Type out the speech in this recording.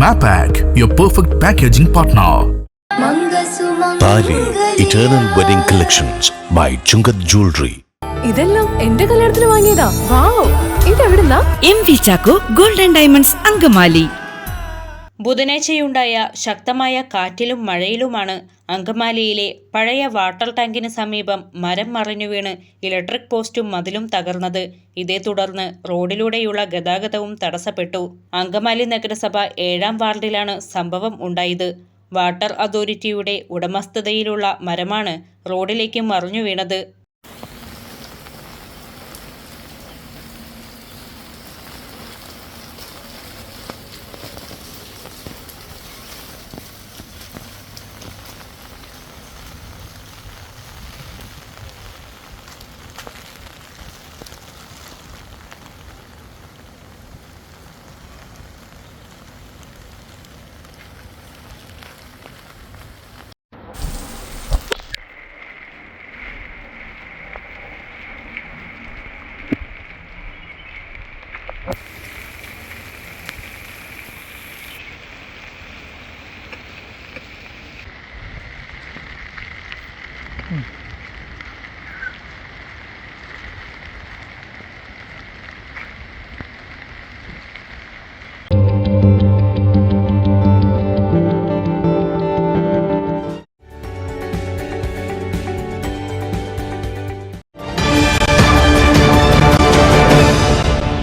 Mapak, your perfect packaging partner. താലി eternal wedding collections by Chungath jewellery. ഇതെല്ലാം എന്റെ കല്യാണത്തിന് വാങ്ങിയതാ. വാവ്, ഇതെവിടുന്നാ? MV Chacko golden diamonds Angamaly. ബുധനാഴ്ചയുണ്ടായ ശക്തമായ കാറ്റിലും മഴയിലുമാണ് അങ്കമാലിയിലെ പഴയ വാട്ടർ ടാങ്കിന് സമീപം മരം മറിഞ്ഞു വീണ് ഇലക്ട്രിക് പോസ്റ്റും മതിലും തകർന്നത്. ഇതേ തുടർന്ന് റോഡിലൂടെയുള്ള ഗതാഗതവും തടസ്സപ്പെട്ടു. അങ്കമാലി നഗരസഭ 7-ാം വാർഡിലാണ് സംഭവം ഉണ്ടായത്. വാട്ടർ അതോറിറ്റിയുടെ ഉടമസ്ഥതയിലുള്ള മരമാണ് റോഡിലേക്ക് മറിഞ്ഞു വീണത്.